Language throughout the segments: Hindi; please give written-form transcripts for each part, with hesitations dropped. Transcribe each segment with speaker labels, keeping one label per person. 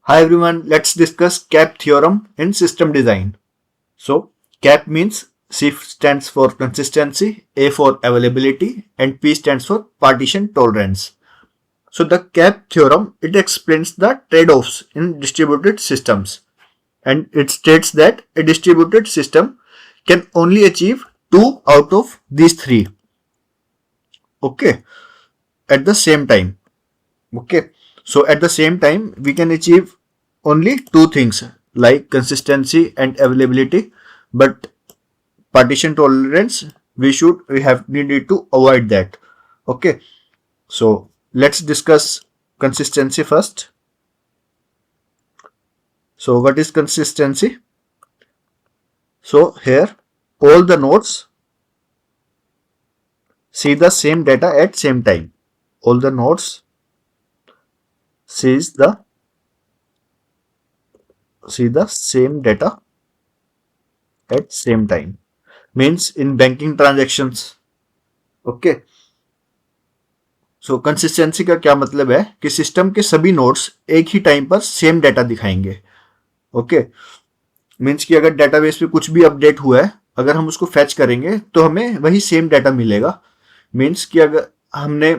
Speaker 1: Hi everyone, let's discuss CAP theorem in system design. So, CAP means C stands for consistency, A for availability, and P stands for partition tolerance. So, the CAP theorem, it explains the trade-offs in distributed systems, and it states that a distributed system can only achieve two out of these three. Okay, at the same time. Okay, so at the same time, we can achieve only two things like consistency and availability, but partition tolerance we need to avoid that. Okay, so let's discuss consistency first. So what is consistency? So here all the nodes see the same data at same time. All the nodes see the same data at same time. Means in banking transactions. Okay so consistency का क्या मतलब है कि सिस्टम के सभी नोड्स एक ही टाइम पर सेम डाटा दिखाएंगे. ओके मीन्स कि अगर डेटाबेस पे कुछ भी अपडेट हुआ है, अगर हम उसको फैच करेंगे तो हमें वही सेम डाटा मिलेगा. मीन्स कि अगर हमने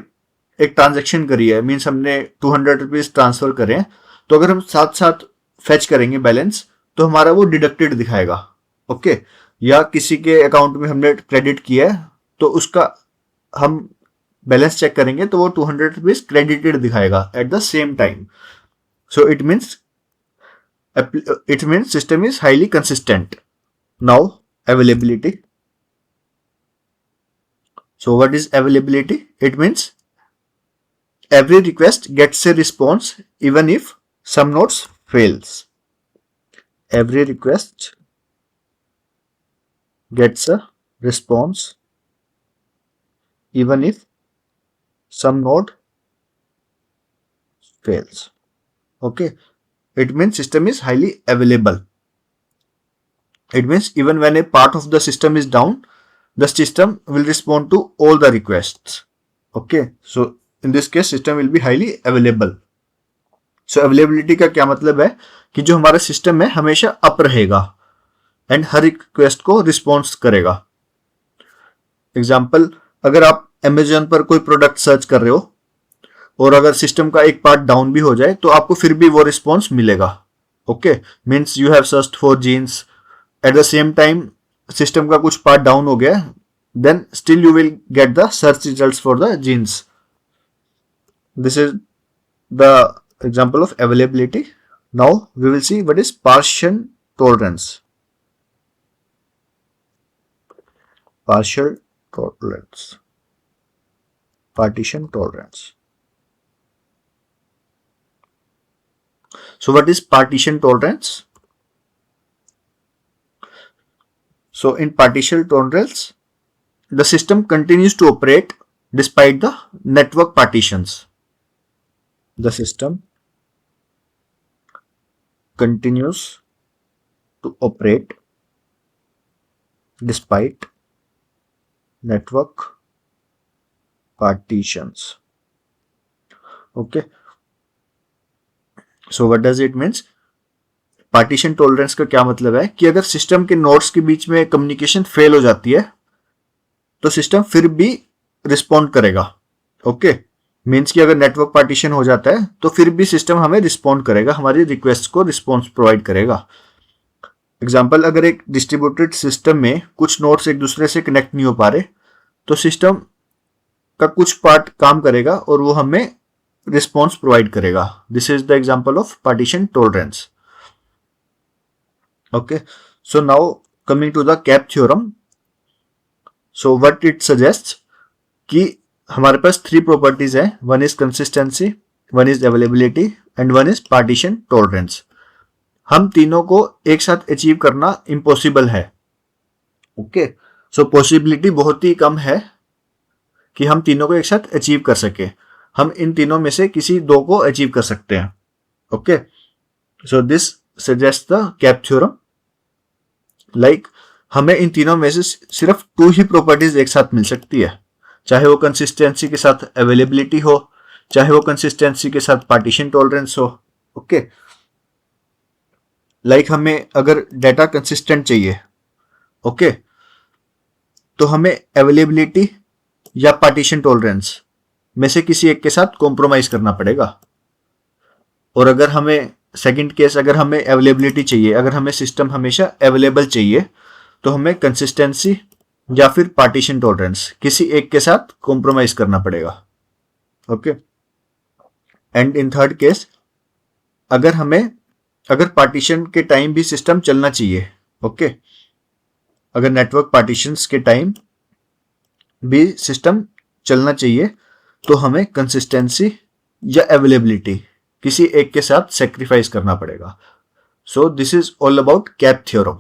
Speaker 1: एक ट्रांजेक्शन करी है, मीन्स हमने 200 रुपीज ट्रांसफर करें, तो अगर हम साथ साथ फैच करेंगे बैलेंस तो हमारा वो डिडक्टेड दिखाएगा. ओके या किसी के अकाउंट में हमने क्रेडिट किया है तो उसका हम बैलेंस चेक करेंगे तो वो 200 रुपीज क्रेडिटेड दिखाएगा eight the same time. So it means system is highly consistent. Now availability. So what is availability? It means every request gets a response even if some nodes fails. Every request gets a response even if some node fails. Okay, it means system is highly available. It means even when a part of the system is down, the system will respond to all the requests. Okay, so in this case system will be highly available. So availability का क्या मतलब है कि जो हमारा सिस्टम है हमेशा अप रहेगा एंड हर रिक्वेस्ट को रिस्पॉन्स करेगा. एग्जाम्पल, अगर आप Amazon पर कोई प्रोडक्ट सर्च कर रहे हो और अगर सिस्टम का एक पार्ट डाउन भी हो जाए तो आपको फिर भी वो रिस्पॉन्स मिलेगा. Okay means you have searched for jeans, at the same time system का कुछ पार्ट डाउन हो गया, then still you will get the search results for the jeans. This is the example of availability. Now we will see what is partial tolerance. Partial tolerance, partition tolerance. So what is partition tolerance? So in partial tolerance, the system continues to operate despite the network partitions. The system continues to operate despite network partitions. Okay, so what does it means? Partition tolerance का क्या मतलब है कि अगर सिस्टम के नोड्स के बीच में कम्युनिकेशन फेल हो जाती है तो सिस्टम फिर भी रिस्पॉन्ड करेगा. ओके मीन्स कि अगर नेटवर्क पार्टीशन हो जाता है तो फिर भी सिस्टम हमें रिस्पॉन्ड करेगा, हमारी रिक्वेस्ट को रिस्पॉन्स प्रोवाइड करेगा. एग्जाम्पल, अगर एक डिस्ट्रीब्यूटेड सिस्टम में कुछ नोड्स एक दूसरे से कनेक्ट नहीं हो पा रहे तो सिस्टम का कुछ पार्ट काम करेगा और वो हमें रिस्पॉन्स प्रोवाइड करेगा. This is the example of partition tolerance. Okay so now coming to the CAP theorem. So what it suggest कि हमारे पास थ्री प्रॉपर्टीज है. One is consistency, one is availability and one is partition tolerance. हम तीनों को एक साथ अचीव करना इम्पॉसिबल है. ओके सो पॉसिबिलिटी बहुत ही कम है कि हम तीनों को एक साथ अचीव कर सके. हम इन तीनों में से किसी दो को अचीव कर सकते हैं. Okay so this suggest the CAP theorem. Like हमें इन तीनों में से सिर्फ टू ही प्रॉपर्टीज एक साथ मिल सकती है, चाहे वो कंसिस्टेंसी के साथ अवेलेबिलिटी हो, चाहे वो कंसिस्टेंसी के साथ पार्टीशन टॉलरेंस हो. ओके लाइक हमें अगर डाटा कंसिस्टेंट चाहिए, ओके, तो हमें अवेलेबिलिटी या पार्टीशन टॉलरेंस में से किसी एक के साथ कॉम्प्रोमाइज करना पड़ेगा। और अगर हमें सेकंड केस, अगर हमें अवेलेबिलिटी चाहिए, अगर हमें सिस्टम हमेशा अवेलेबल चाहिए, तो हमें कंसिस्टेंसी या फिर पार्टीशन टॉलरेंस किसी एक के साथ कॉम्प्रोमाइज करना पड़ेगा। Okay. And in third case, अगर पार्टीशन के टाइम भी सिस्टम चलना चाहिए, ओके, अगर नेटवर्क पार्टीशंस के टाइम भी सिस्टम चलना चाहिए, तो हमें कंसिस्टेंसी या अवेलेबिलिटी किसी एक के साथ सेक्रीफाइस करना पड़ेगा। So this is all about cap theorem.